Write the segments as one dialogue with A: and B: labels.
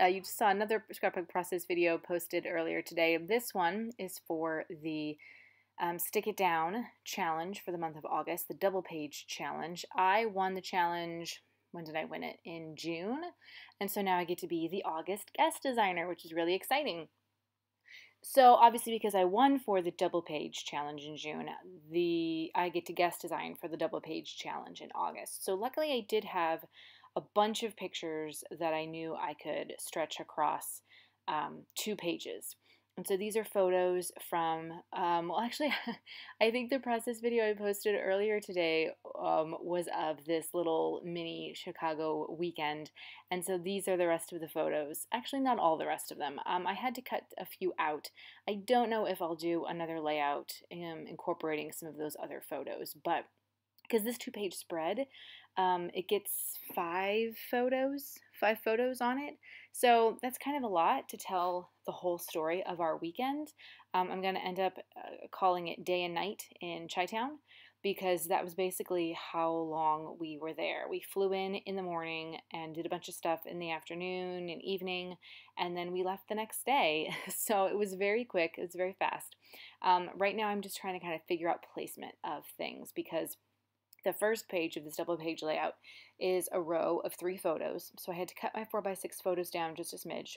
A: you just saw another scrapbook process video posted earlier today. This one is for the Stick It Down challenge for the month of August, the double page challenge. I won the challenge. When did I win it? In June. And so now I get to be the August guest designer, which is really exciting. So obviously because I won for the double page challenge in June, I get to guest design for the double page challenge in August. So luckily I did have a bunch of pictures that I knew I could stretch across 2 pages. And so these are photos from, well, actually, I think the process video I posted earlier today was of this little mini Chicago weekend. And so these are the rest of the photos. Actually, not all the rest of them. I had to cut a few out. I don't know if I'll do another layout incorporating some of those other photos, but because this 2-page spread, it gets 5 photos on it. So that's kind of a lot to tell the whole story of our weekend. I'm going to end up calling it Day and Night in Chi-Town because that was basically how long we were there. We flew in the morning and did a bunch of stuff in the afternoon and evening, and then we left the next day. So it was very quick. It was very fast. Right now I'm just trying to kind of figure out placement of things because the first page of this double page layout is a row of 3 photos. So I had to cut my 4x6 photos down just a smidge.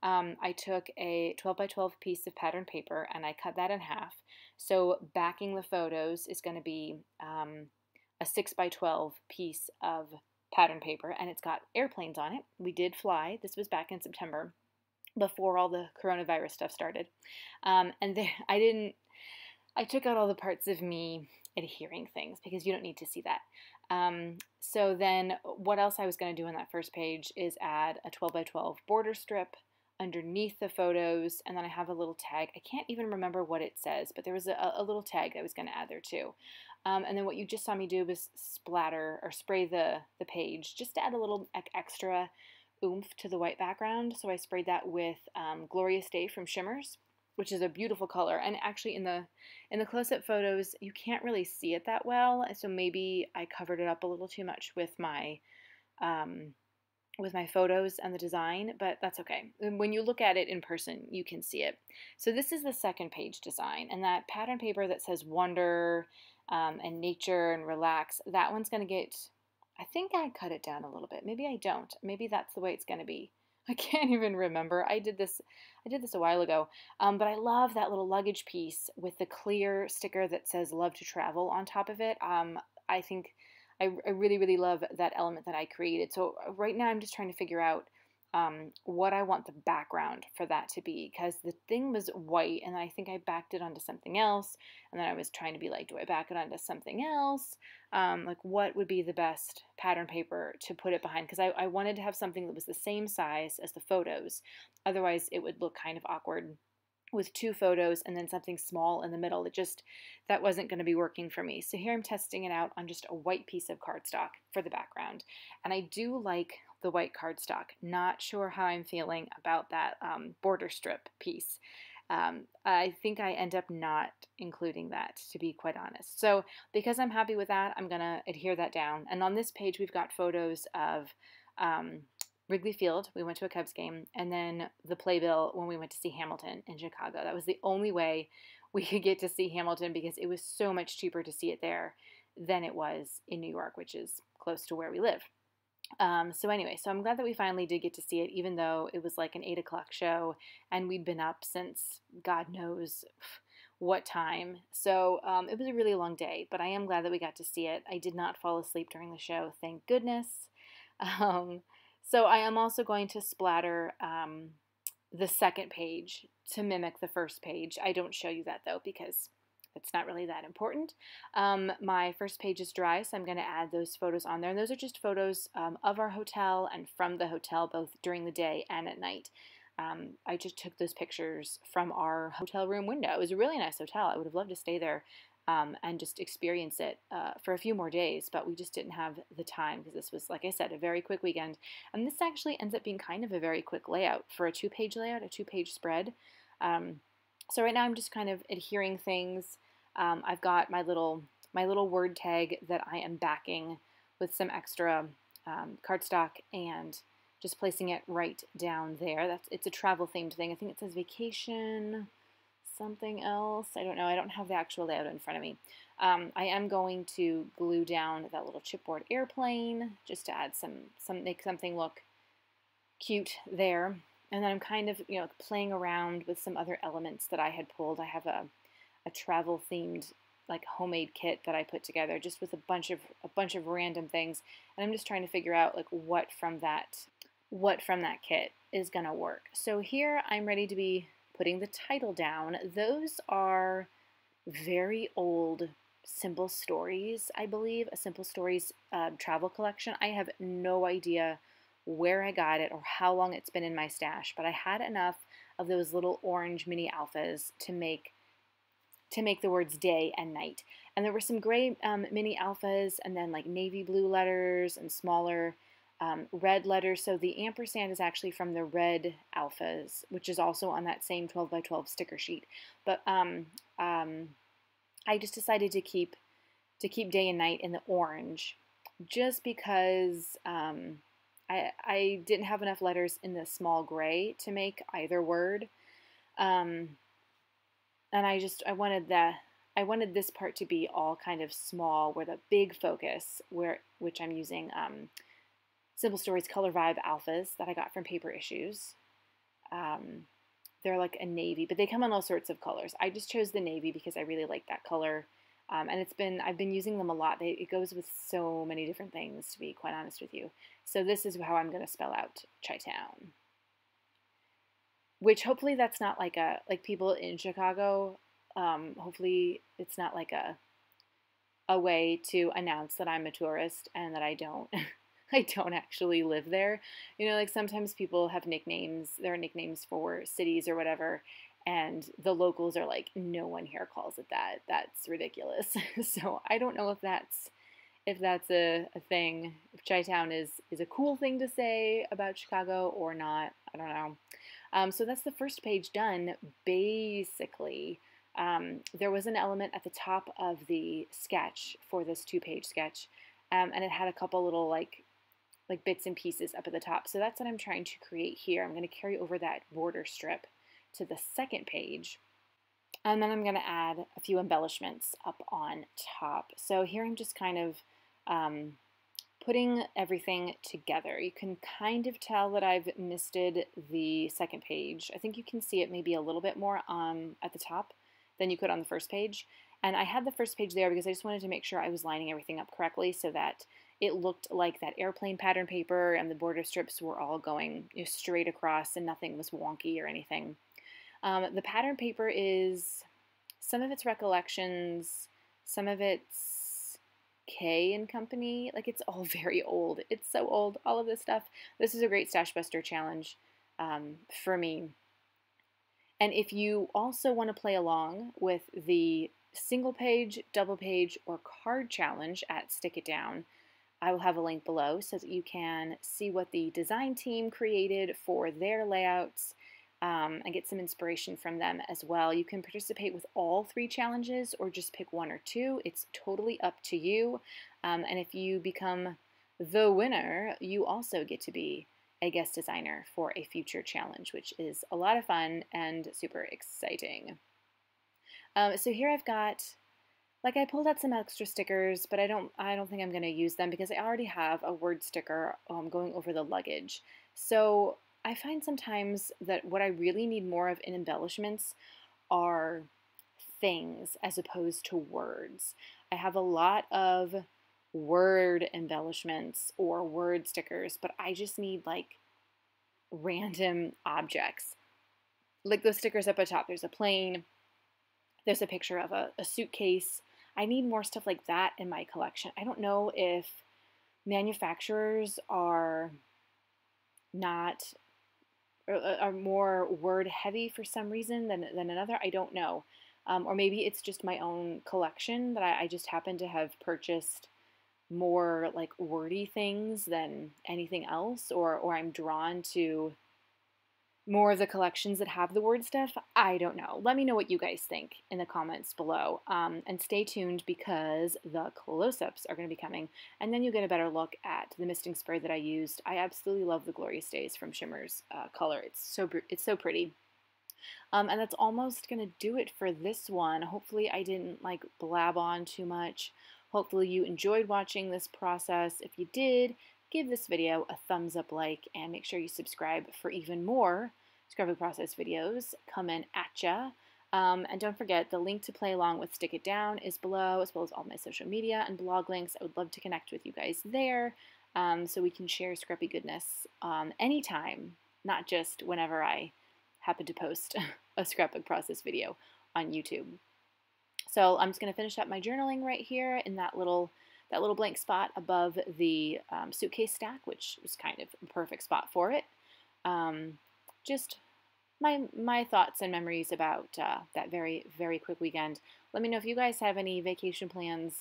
A: I took a 12x12 piece of pattern paper and I cut that in half. So backing the photos is going to be a 6x12 piece of pattern paper, and it's got airplanes on it. We did fly. This was back in September before all the coronavirus stuff started. And there, I took out all the parts of me adhering things because you don't need to see that. So then what else I was going to do on that first page is add a 12x12 border strip underneath the photos, and then I have a little tag. I can't even remember what it says, but there was a little tag I was going to add there too. And then what you just saw me do was splatter or spray the page just to add a little extra oomph to the white background. So I sprayed that with Glorious Day from Shimmers, which is a beautiful color. And actually in the close-up photos, you can't really see it that well, so maybe I covered it up a little too much with my photos and the design, but that's okay. When you look at it in person, you can see it. So this is the second page design, and that pattern paper that says wonder and nature and relax, that one's going to get, I think I cut it down a little bit. Maybe I don't. Maybe that's the way it's going to be. I can't even remember. I did this a while ago. But I love that little luggage piece with the clear sticker that says love to travel on top of it. I think I really, really love that element that I created. So right now I'm just trying to figure out what I want the background for that to be, because the thing was white and I think I backed it onto something else, and then I was trying to be like, do I back it onto something else? Like what would be the best pattern paper to put it behind, because I wanted to have something that was the same size as the photos. Otherwise it would look kind of awkward with 2 photos and then something small in the middle. That wasn't going to be working for me. So here I'm testing it out on just a white piece of cardstock for the background. And I do like the white cardstock. Not sure how I'm feeling about that border strip piece. I think I end up not including that, to be quite honest. So because I'm happy with that, I'm going to adhere that down. And on this page, we've got photos of Wrigley Field. We went to a Cubs game, and then the playbill when we went to see Hamilton in Chicago. That was the only way we could get to see Hamilton because it was so much cheaper to see it there than it was in New York, which is close to where we live. So anyway, so I'm glad that we finally did get to see it, even though it was like an 8 o'clock show and we'd been up since God knows what time. So it was a really long day, but I am glad that we got to see it. I did not fall asleep during the show, thank goodness. So I am also going to splatter the second page to mimic the first page. I don't show you that though because it's not really that important. My first page is dry, so I'm going to add those photos on there. And those are just photos of our hotel and from the hotel, both during the day and at night. I just took those pictures from our hotel room window. It was a really nice hotel. I would have loved to stay there and just experience it for a few more days, but we just didn't have the time because this was, like I said, a very quick weekend. And this actually ends up being kind of a very quick layout for a 2-page layout, a 2-page spread. So right now I'm just kind of adhering things. I've got my little word tag that I am backing with some extra cardstock and just placing it right down there. It's a travel themed thing. I think it says vacation, something else. I don't know. I don't have the actual layout in front of me. I am going to glue down that little chipboard airplane just to add make something look cute there. And then I'm kind of, playing around with some other elements that I had pulled. I have a travel themed like homemade kit that I put together just with a bunch of random things, and I'm just trying to figure out like what from that kit is gonna work. So here I'm ready to be putting the title down. Those are very old Simple Stories, I believe, a Simple Stories travel collection. I have no idea where I got it or how long it's been in my stash, but I had enough of those little orange mini alphas to make the words day and night. And there were some gray mini alphas and then like navy blue letters and smaller red letters. So the ampersand is actually from the red alphas, which is also on that same 12 by 12 sticker sheet. But I just decided to keep day and night in the orange just because I didn't have enough letters in the small gray to make either word. And I wanted this part to be all kind of small, where the big focus, which I'm using Simple Stories Color Vibe alphas that I got from Paper Issues. They're like a navy, but they come in all sorts of colors. I just chose the navy because I really like that color, and I've been using them a lot. It goes with so many different things, to be quite honest with you. So this is how I'm going to spell out Chi-Town. Which hopefully that's not like people in Chicago. Hopefully it's not like a way to announce that I'm a tourist and that I don't I don't actually live there. Like sometimes people have nicknames. There are nicknames for cities or whatever, and the locals are like, no one here calls it that. That's ridiculous. So I don't know if that's a thing. If Chi-Town is a cool thing to say about Chicago or not. I don't know. So that's the first page done, basically. There was an element at the top of the sketch for this 2-page sketch, and it had a couple little like bits and pieces up at the top. So that's what I'm trying to create here. I'm going to carry over that border strip to the second page, and then I'm going to add a few embellishments up on top. So here I'm just kind of putting everything together. You can kind of tell that I've misted the second page. I think you can see it maybe a little bit more at the top than you could on the first page. And I had the first page there because I just wanted to make sure I was lining everything up correctly so that it looked like that airplane pattern paper and the border strips were all going straight across and nothing was wonky or anything. The pattern paper is, some of it's Recollections, some of it's K and Company. Like, it's all very old. It's so old, all of this stuff. This is a great Stash Buster challenge for me. And if you also want to play along with the single page, double page, or card challenge at Stick It Down, I will have a link below so that you can see what the design team created for their layouts and get some inspiration from them as well. You can participate with all 3 challenges or just pick 1 or 2. It's totally up to you. And if you become the winner, you also get to be a guest designer for a future challenge, which is a lot of fun and super exciting. So here I've got, I pulled out some extra stickers, but I don't think I'm going to use them because I already have a word sticker going over the luggage. So I find sometimes that what I really need more of in embellishments are things as opposed to words. I have a lot of word embellishments or word stickers, but I just need random objects. Like those stickers up at top, there's a plane, there's a picture of a suitcase. I need more stuff like that in my collection. I don't know if manufacturers are more word heavy for some reason than another. I don't know. Or maybe it's just my own collection that I just happen to have purchased more wordy things than anything else, or I'm drawn to more of the collections that have the word stuff. I don't know. Let me know what you guys think in the comments below. And stay tuned because the close-ups are going to be coming, and then you'll get a better look at the misting spray that I used. I absolutely love the Glorious Days from Shimmer's color. It's so pretty. And that's almost going to do it for this one. Hopefully I didn't like blab on too much. Hopefully you enjoyed watching this process. If you did, give this video a thumbs up, like, and make sure you subscribe for even more Scrapbook process videos coming at ya. And don't forget, the link to play along with Stick It Down is below, as well as all my social media and blog links. I would love to connect with you guys there, so we can share scrappy goodness anytime, not just whenever I happen to post a scrapbook process video on YouTube. So I'm just going to finish up my journaling right here in that little blank spot above the suitcase stack, which is kind of a perfect spot for it. Just my thoughts and memories about that very, very quick weekend. Let me know if you guys have any vacation plans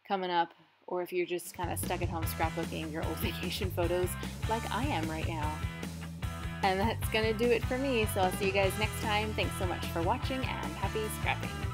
A: coming up, or if you're just kind of stuck at home scrapbooking your old vacation photos like I am right now. And that's going to do it for me, so I'll see you guys next time. Thanks so much for watching, and happy scrapping!